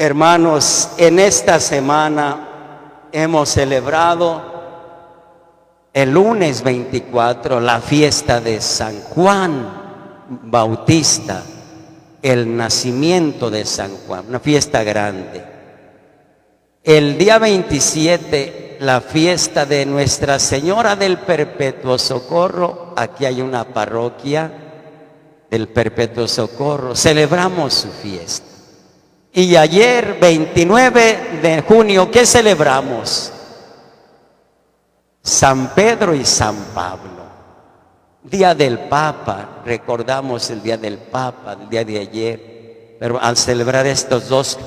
Hermanos, en esta semana hemos celebrado el lunes 24 la fiesta de San Juan Bautista, el nacimiento de San Juan, una fiesta grande. El día 27, la fiesta de Nuestra Señora del Perpetuo Socorro. Aquí hay una parroquia del Perpetuo Socorro, celebramos su fiesta. Y ayer, 29 de junio, ¿qué celebramos? San Pedro y San Pablo. Día del Papa, recordamos el día del Papa, el día de ayer. Pero al celebrar estos dos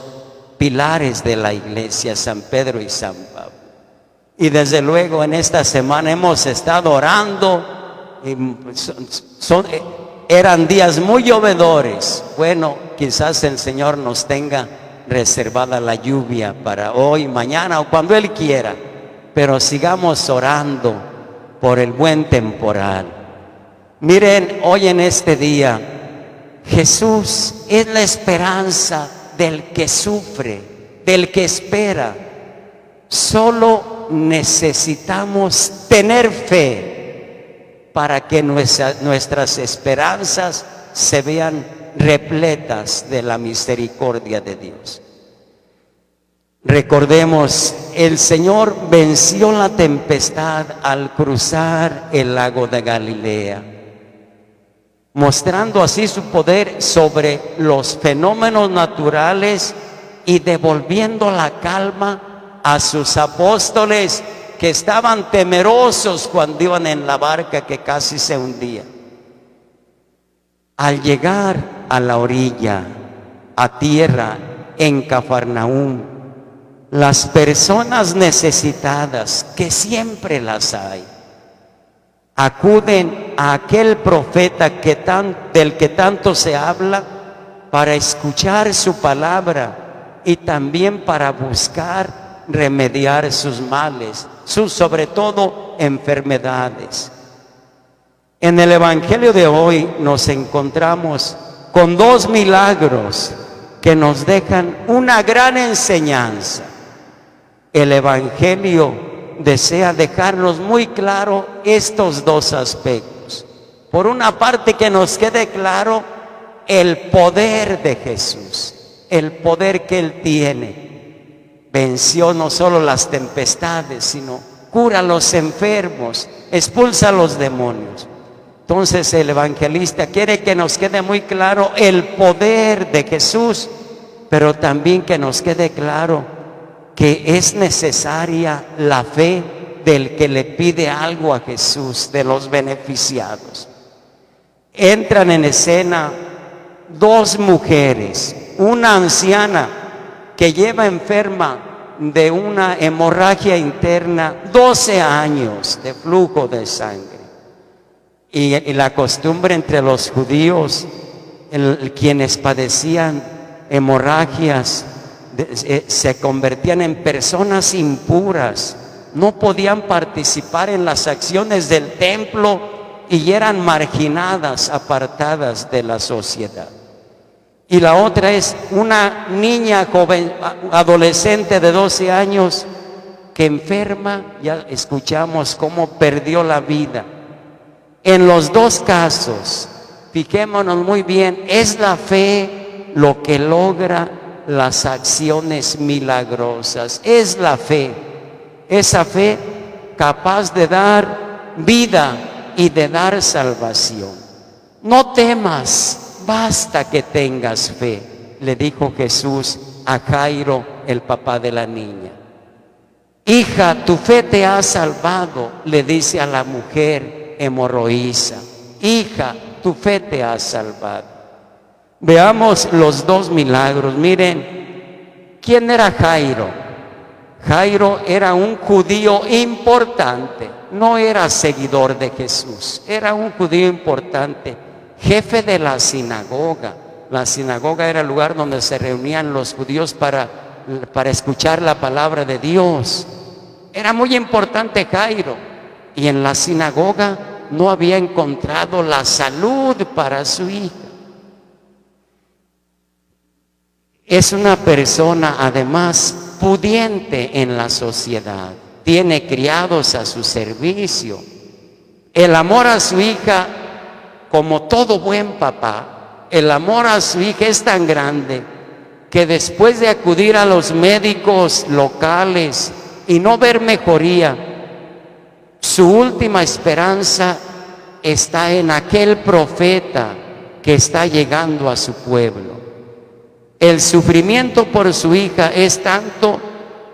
pilares de la iglesia, San Pedro y San Pablo. Y desde luego en esta semana hemos estado orando. Eran días muy llovedores. Bueno, quizás el Señor nos tenga reservada la lluvia para hoy, mañana o cuando Él quiera. Pero sigamos orando por el buen temporal. Miren, hoy en este día, Jesús es la esperanza del que sufre, del que espera. Solo necesitamos tener fe para que nuestras esperanzas se vean repletas de la misericordia de Dios. Recordemos, el Señor venció la tempestad al cruzar el lago de Galilea, mostrando así su poder sobre los fenómenos naturales y devolviendo la calma a sus apóstoles, que estaban temerosos cuando iban en la barca que casi se hundía. Al llegar a la orilla, a tierra, en Cafarnaúm, las personas necesitadas, que siempre las hay, acuden a aquel profeta del que tanto se habla para escuchar su palabra y también para buscar remediar sus males, sus sobre todo enfermedades. En el Evangelio de hoy nos encontramos con dos milagros que nos dejan una gran enseñanza. El Evangelio desea dejarnos muy claro estos dos aspectos. Por una parte, que nos quede claro el poder de Jesús, el poder que Él tiene. Venció no solo las tempestades, sino cura a los enfermos, expulsa a los demonios. Entonces el evangelista quiere que nos quede muy claro el poder de Jesús, pero también que nos quede claro que es necesaria la fe del que le pide algo a Jesús, de los beneficiados. Entran en escena dos mujeres, una anciana que lleva enferma de una hemorragia interna 12 años de flujo de sangre. Y la costumbre entre los judíos, quienes padecían hemorragias, se convertían en personas impuras, no podían participar en las acciones del templo y eran marginadas, apartadas de la sociedad. Y la otra es una niña joven, adolescente de 12 años, que enferma, ya escuchamos cómo perdió la vida. En los dos casos, fijémonos muy bien, es la fe lo que logra las acciones milagrosas. Es la fe, esa fe capaz de dar vida y de dar salvación. No temas, basta que tengas fe, le dijo Jesús a Jairo, el papá de la niña. Hija, tu fe te ha salvado, le dice a la mujer hemorroísa. Hija, tu fe te ha salvado. Veamos los dos milagros. Miren, ¿quién era Jairo? Jairo era un judío importante, no era seguidor de Jesús, era un judío importante, jefe de la sinagoga. La sinagoga era el lugar donde se reunían los judíos para escuchar la palabra de Dios. Era muy importante Jairo, y en la sinagoga no había encontrado la salud para su hija. es una persona además pudiente en la sociedad, tiene criados a su servicio. El amor a su hija, como todo buen papá, el amor a su hija es tan grande que después de acudir a los médicos locales y no ver mejoría, su última esperanza está en aquel profeta que está llegando a su pueblo. El sufrimiento por su hija es tanto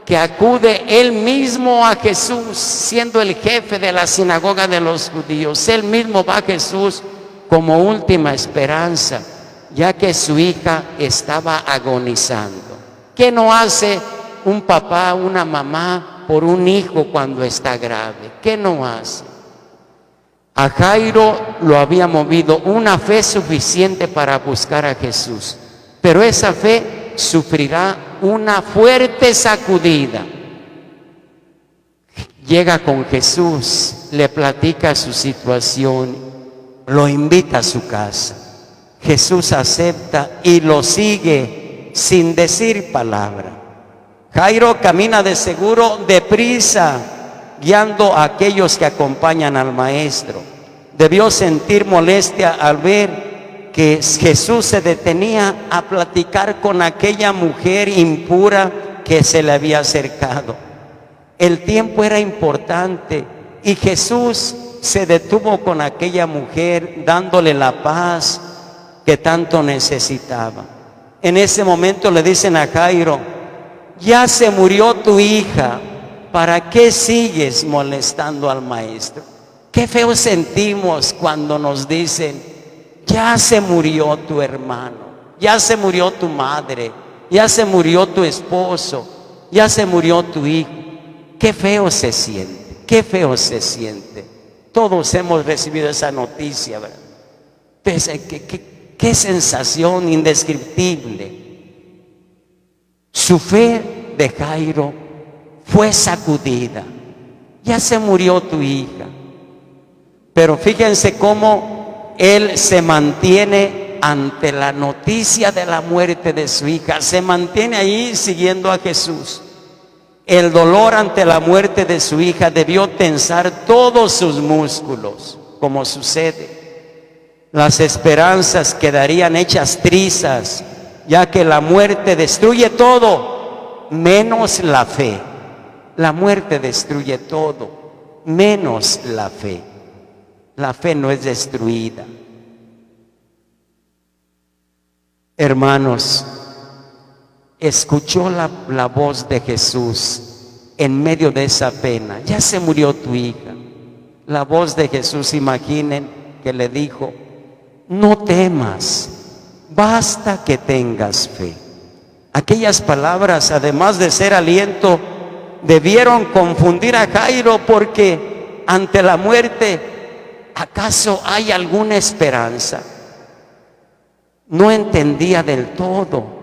que acude él mismo a Jesús, siendo el jefe de la sinagoga de los judíos. Él mismo va a Jesús como última esperanza, ya que su hija estaba agonizando. ¿Qué no hace un papá, una mamá por un hijo cuando está grave? ¿Qué no hace? A Jairo lo había movido una fe suficiente para buscar a Jesús, pero esa fe sufrirá una fuerte sacudida. Llega con Jesús, le platica su situación, lo invita a su casa. Jesús acepta y lo sigue sin decir palabra. Jairo camina de seguro, deprisa, guiando a aquellos que acompañan al maestro. Debió sentir molestia al ver que Jesús se detenía a platicar con aquella mujer impura que se le había acercado. El tiempo era importante y Jesús se detuvo con aquella mujer dándole la paz que tanto necesitaba. En ese momento le dicen a Jairo: ya se murió tu hija, ¿para qué sigues molestando al maestro? Qué feo sentimos cuando nos dicen: ya se murió tu hermano, ya se murió tu madre, ya se murió tu esposo, ya se murió tu hijo. Qué feo se siente, qué feo se siente. Todos hemos recibido esa noticia, ¿verdad? Qué sensación indescriptible. Su fe de Jairo fue sacudida. Ya se murió tu hija. Pero fíjense cómo él se mantiene ante la noticia de la muerte de su hija. Se mantiene ahí siguiendo a Jesús. El dolor ante la muerte de su hija debió tensar todos sus músculos, como sucede. Las esperanzas quedarían hechas trizas, ya que la muerte destruye todo, menos la fe. La muerte destruye todo, menos la fe. La fe no es destruida. Hermanos, escuchó la voz de Jesús en medio de esa pena. Ya se murió tu hija. La voz de Jesús, imaginen que le dijo: no temas, basta que tengas fe. Aquellas palabras, además de ser aliento, debieron confundir a Jairo, porque ante la muerte, ¿acaso hay alguna esperanza? No entendía del todo.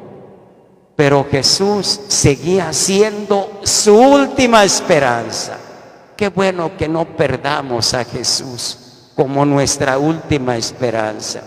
Pero Jesús seguía siendo su última esperanza. Qué bueno que no perdamos a Jesús como nuestra última esperanza.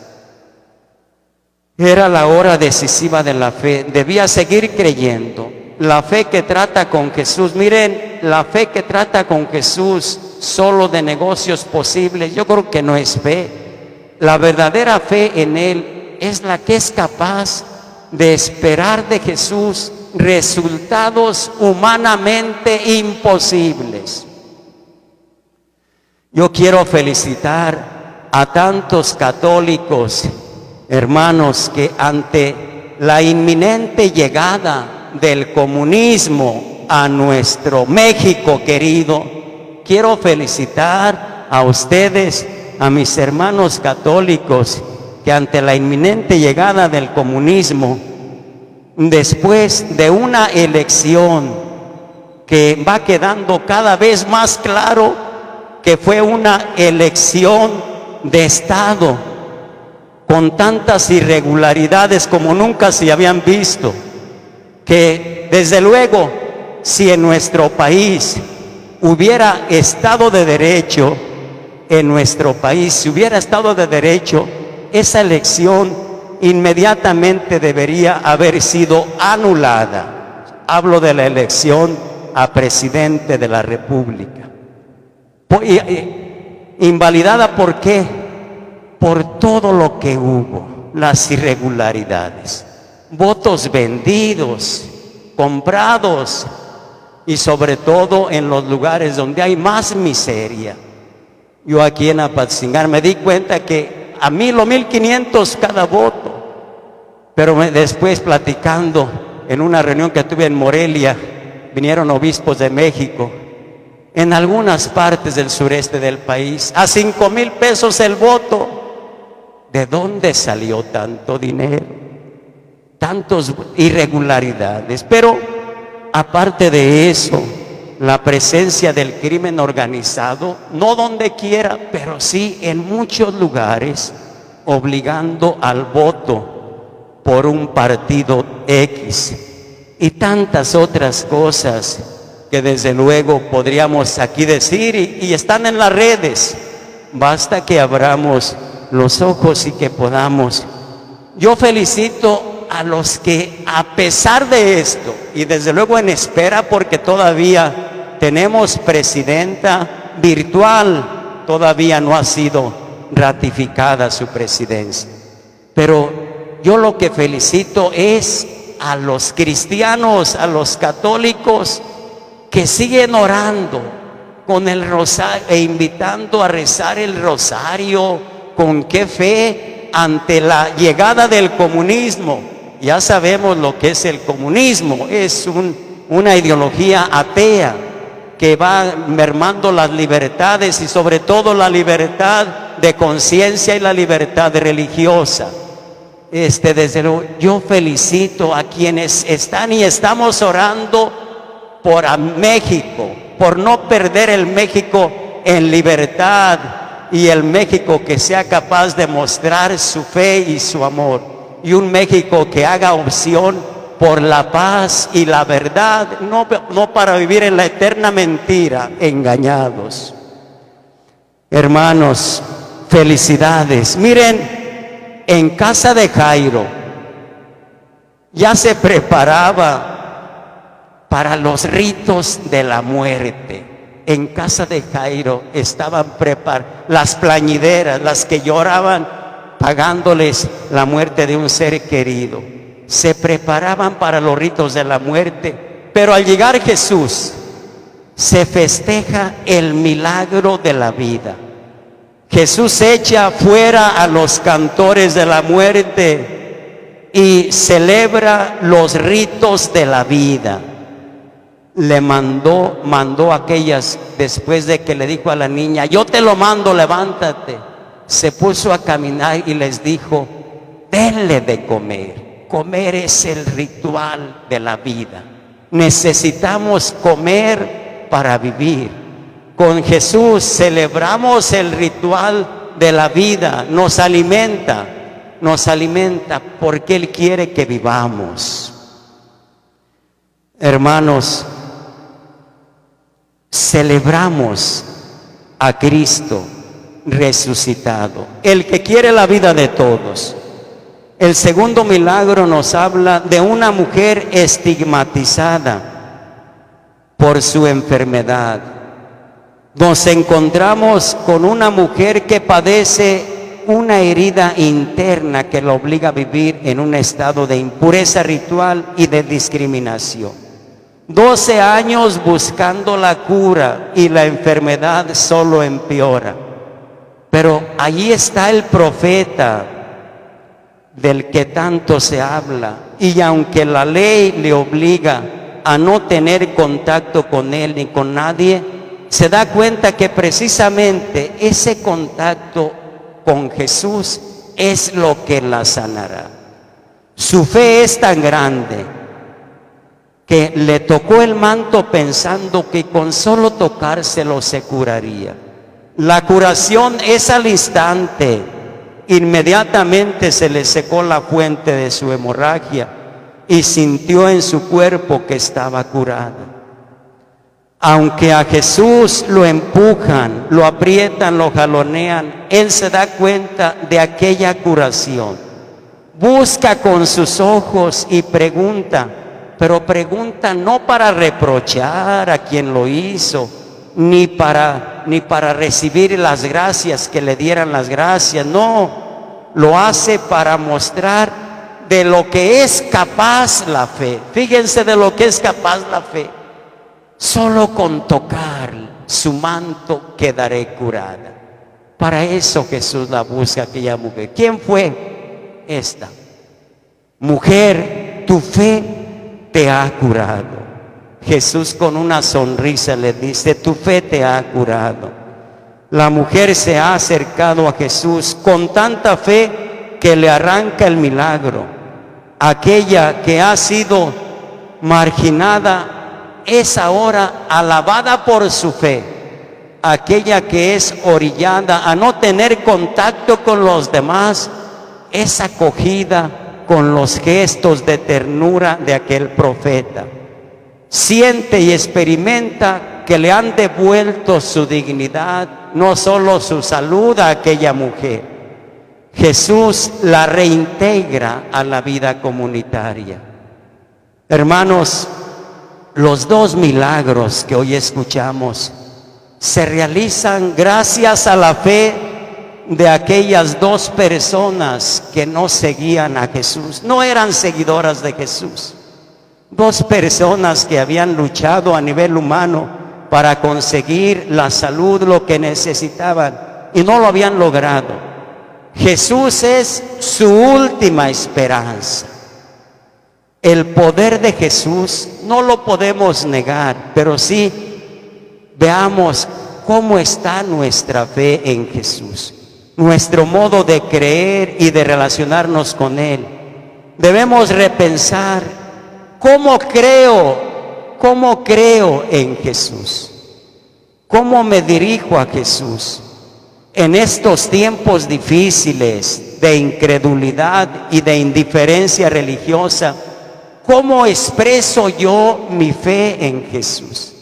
Era la hora decisiva de la fe. Debía seguir creyendo. La fe que trata con Jesús, miren, la fe que trata con Jesús solo de negocios posibles, yo creo que no es fe. La verdadera fe en Él es la que es capaz de esperar de Jesús resultados humanamente imposibles. Yo quiero felicitar a tantos católicos, hermanos, que ante la inminente llegada del comunismo a nuestro México querido, quiero felicitar a ustedes, a mis hermanos católicos, que ante la inminente llegada del comunismo, después de una elección que va quedando cada vez más claro que fue una elección de Estado, con tantas irregularidades como nunca se habían visto, que desde luego, si en nuestro país hubiera Estado de Derecho, esa elección inmediatamente debería haber sido anulada. Hablo de la elección a presidente de la República. Invalidada, ¿por qué? Por todo lo que hubo, las irregularidades, votos vendidos, comprados, y sobre todo en los lugares donde hay más miseria. Yo aquí en Apatzingán me di cuenta que a 1,000 o 1,500 cada voto, pero después, platicando en una reunión que tuve en Morelia, vinieron obispos de México. En algunas partes del sureste del país, a 5,000 pesos el voto. ¿De dónde salió tanto dinero? Tantas irregularidades. Pero aparte de eso, la presencia del crimen organizado, no donde quiera, pero sí en muchos lugares, obligando al voto por un partido X, y tantas otras cosas que desde luego podríamos aquí decir y están en las redes. Basta que abramos los ojos y que podamos. Yo felicito a los que, a pesar de esto, y desde luego en espera, porque todavía tenemos presidenta virtual, todavía no ha sido ratificada su presidencia, pero yo lo que felicito es a los cristianos, a los católicos, que siguen orando con el rosario e invitando a rezar el rosario. ¿Con qué fe? Ante la llegada del comunismo. Ya sabemos lo que es el comunismo. Es una ideología atea que va mermando las libertades, y sobre todo la libertad de conciencia y la libertad religiosa. Desde luego, yo felicito a quienes están y estamos orando por a México, por no perder el México en libertad, y el México que sea capaz de mostrar su fe y su amor, y un México que haga opción por la paz y la verdad, no para vivir en la eterna mentira, engañados. Hermanos, felicidades. Miren, en casa de Jairo ya se preparaba para los ritos de la muerte. En casa de Jairo estaban preparadas las plañideras, las que lloraban pagándoles la muerte de un ser querido. Se preparaban para los ritos de la muerte, pero al llegar Jesús se festeja el milagro de la vida. Jesús echa fuera a los cantores de la muerte y celebra los ritos de la vida. Le mandó a aquellas, después de que le dijo a la niña: yo te lo mando, levántate. Se puso a caminar y les dijo: denle de comer. Comer es el ritual de la vida. Necesitamos comer para vivir. Con Jesús celebramos el ritual de la vida. Nos alimenta porque Él quiere que vivamos. Hermanos, celebramos a Cristo resucitado, el que quiere la vida de todos. El segundo milagro nos habla de una mujer estigmatizada por su enfermedad. Nos encontramos con una mujer que padece una herida interna que la obliga a vivir en un estado de impureza ritual y de discriminación. 12 años buscando la cura y la enfermedad solo empeora. Pero allí está el profeta del que tanto se habla, y aunque la ley le obliga a no tener contacto con él ni con nadie, se da cuenta que precisamente ese contacto con Jesús es lo que la sanará. Su fe es tan grande que le tocó el manto pensando que con solo tocárselo se curaría. La curación es al instante. Inmediatamente se le secó la fuente de su hemorragia y sintió en su cuerpo que estaba curada. Aunque a Jesús lo empujan, lo aprietan, lo jalonean, Él se da cuenta de aquella curación. busca con sus ojos y pregunta, pero pregunta no para reprochar a quien lo hizo, ni para recibir las gracias, que le dieran las gracias, no, lo hace para mostrar de lo que es capaz la fe. Fíjense de lo que es capaz la fe. Solo con tocar su manto quedaré curada. Para eso Jesús la busca, aquella mujer. ¿Quién fue esta? Mujer, tu fe te ha curado. Jesús con una sonrisa le dice, tu fe te ha curado. La mujer se ha acercado a Jesús con tanta fe que le arranca el milagro. Aquella que ha sido marginada es ahora alabada por su fe. Aquella que es orillada a no tener contacto con los demás es acogida con los gestos de ternura de aquel profeta. Siente y experimenta que le han devuelto su dignidad, no solo su salud a aquella mujer. Jesús la reintegra a la vida comunitaria. Hermanos, los dos milagros que hoy escuchamos se realizan gracias a la fe de aquellas dos personas que no seguían a Jesús, no eran seguidoras de Jesús. Dos personas que habían luchado a nivel humano para conseguir la salud, lo que necesitaban, y no lo habían logrado. Jesús es su última esperanza. El poder de Jesús no lo podemos negar, pero sí veamos cómo está nuestra fe en Jesús, nuestro modo de creer y de relacionarnos con Él. Debemos repensar cómo creo en Jesús, cómo me dirijo a Jesús en estos tiempos difíciles de incredulidad y de indiferencia religiosa. ¿Cómo expreso yo mi fe en Jesús?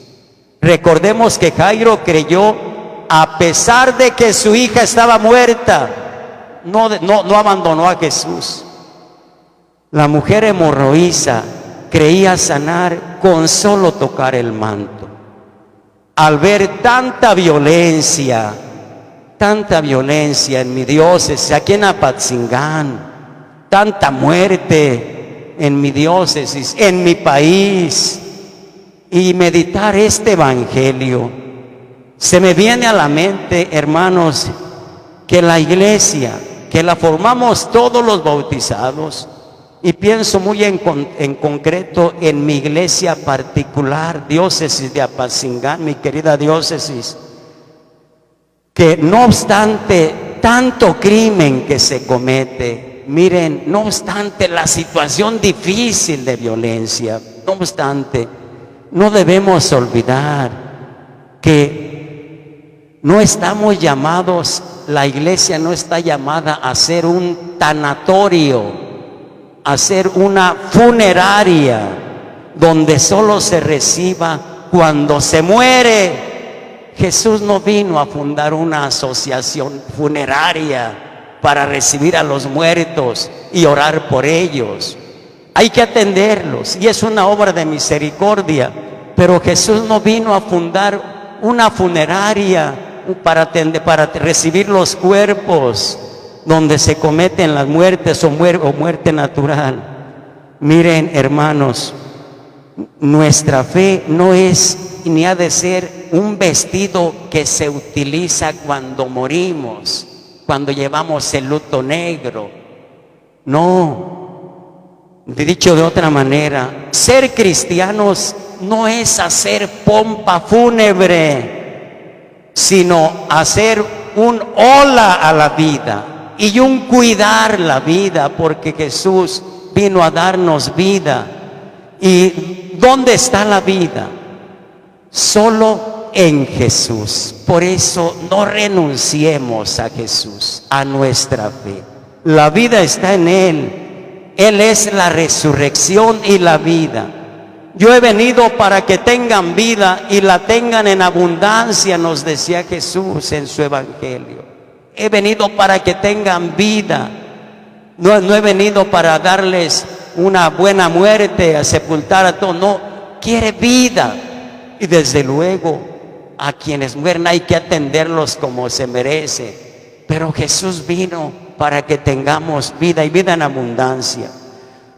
Recordemos que Jairo creyó a pesar de que su hija estaba muerta, no abandonó a Jesús. La mujer hemorroísa creía sanar con solo tocar el manto. Al ver tanta violencia en mi diócesis, aquí en Apatzingán, tanta muerte en mi diócesis, en mi país, y meditar este evangelio, se me viene a la mente, hermanos, que la iglesia, que la formamos todos los bautizados, y pienso muy en concreto en mi iglesia particular, diócesis de Apatzingán, mi querida diócesis, que no obstante tanto crimen que se comete, miren, no obstante la situación difícil de violencia, no obstante, no debemos olvidar que no estamos llamados, la iglesia no está llamada a ser un tanatorio, a ser una funeraria donde solo se reciba cuando se muere. Jesús no vino a fundar una asociación funeraria para recibir a los muertos y orar por ellos. Hay que atenderlos y es una obra de misericordia, pero Jesús no vino a fundar una funeraria para recibir los cuerpos donde se cometen las muertes o muerte natural. Miren, hermanos, nuestra fe no es ni ha de ser un vestido que se utiliza cuando morimos, cuando llevamos el luto negro. No, dicho de otra manera, ser cristianos no es hacer pompa fúnebre, sino hacer un hola a la vida y un cuidar la vida, porque Jesús vino a darnos vida. ¿Y dónde está la vida? Solo en Jesús. Por eso no renunciemos a Jesús, a nuestra fe. La vida está en Él. Él es la resurrección y la vida. Yo he venido para que tengan vida y la tengan en abundancia, nos decía Jesús en su evangelio. He venido para que tengan vida No he venido para darles una buena muerte, a sepultar a todos. No, quiere vida. Y desde luego, a quienes mueren hay que atenderlos como se merece. Pero Jesús vino para que tengamos vida y vida en abundancia.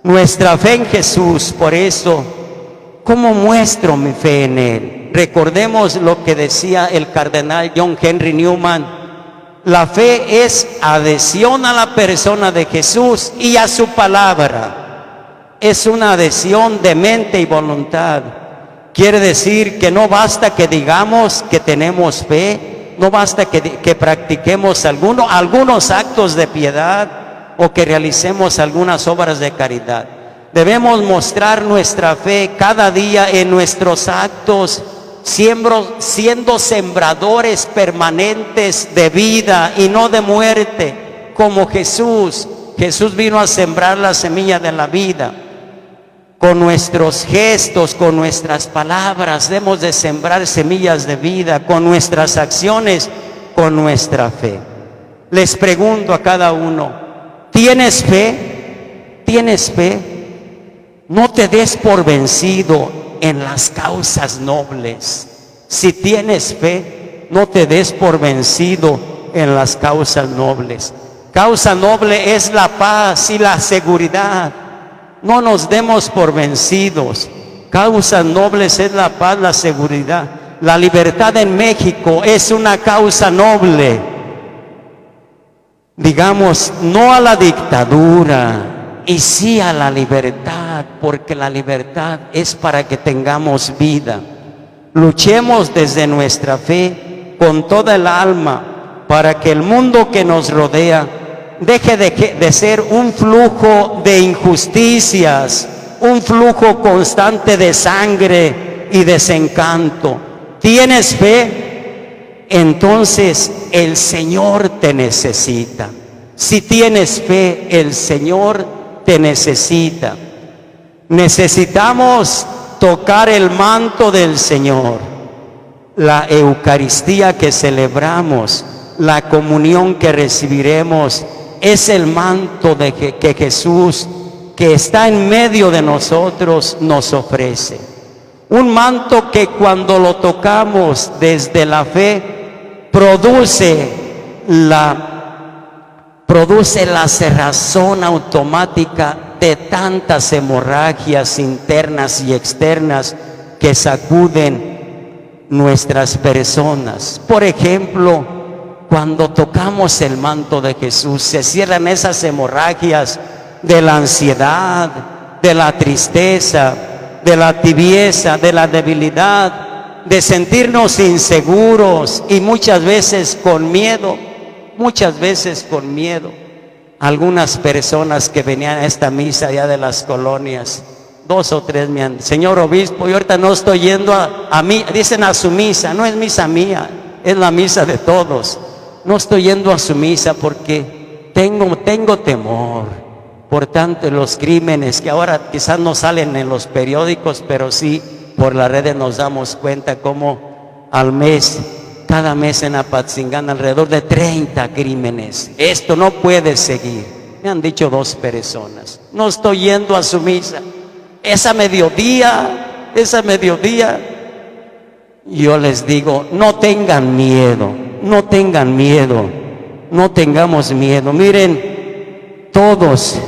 Nuestra fe en Jesús, por eso, ¿cómo muestro mi fe en Él? Recordemos lo que decía el cardenal John Henry Newman. La fe es adhesión a la persona de Jesús y a su palabra. Es una adhesión de mente y voluntad. Quiere decir que no basta que digamos que tenemos fe, no basta que practiquemos algunos actos de piedad o que realicemos algunas obras de caridad. Debemos mostrar nuestra fe cada día en nuestros actos, siendo sembradores permanentes de vida y no de muerte, como Jesús. Jesús vino a sembrar la semilla de la vida. Con nuestros gestos, con nuestras palabras, debemos de sembrar semillas de vida, con nuestras acciones, con nuestra fe. Les pregunto a cada uno, ¿tienes fe? ¿Tienes fe? No te des por vencido en las causas nobles. Si tienes fe, no te des por vencido en las causas nobles. Causa noble es la paz y la seguridad. No nos demos por vencidos. Causas nobles es la paz, la seguridad. La libertad en México es una causa noble. Digamos, no a la dictadura y sí a la libertad, porque la libertad es para que tengamos vida. Luchemos desde nuestra fe con toda el alma para que el mundo que nos rodea deje de ser un flujo de injusticias, un flujo constante de sangre y desencanto. ¿Tienes fe? Entonces el Señor te necesita. Si tienes fe, el Señor te necesita. Necesitamos tocar el manto del Señor. La Eucaristía que celebramos, la comunión que recibiremos, es el manto que Jesús, que está en medio de nosotros, nos ofrece. Un manto que cuando lo tocamos desde la fe, produce la cerrazón automática de tantas hemorragias internas y externas que sacuden nuestras personas. Por ejemplo, cuando tocamos el manto de Jesús, se cierran esas hemorragias de la ansiedad, de la tristeza, de la tibieza, de la debilidad, de sentirnos inseguros y muchas veces con miedo. Algunas personas que venían a esta misa allá de las colonias, 2 o 3 me han dicho, señor obispo, yo ahorita no estoy yendo a mí, dicen a su misa, no es misa mía, es la misa de todos. No estoy yendo a su misa porque tengo temor por tanto los crímenes que ahora quizás no salen en los periódicos, pero sí por las redes nos damos cuenta cómo cada mes en Apatzingán alrededor de 30 crímenes. Esto no puede seguir. Me han dicho 2 personas, no estoy yendo a su misa. Esa mediodía, yo les digo, no tengan miedo, no tengamos miedo. Miren, todos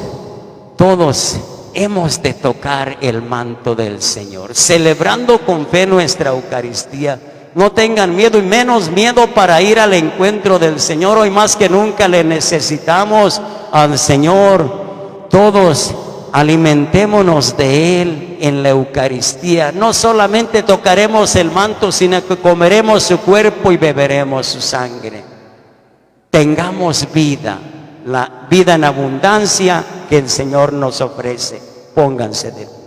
hemos de tocar el manto del Señor, celebrando con fe nuestra Eucaristía. No tengan miedo, y menos miedo para ir al encuentro del Señor. Hoy más que nunca le necesitamos al Señor. Todos alimentémonos de Él en la Eucaristía. No solamente tocaremos el manto, sino que comeremos su cuerpo y beberemos su sangre. Tengamos vida, la vida en abundancia que el Señor nos ofrece. Pónganse de pie.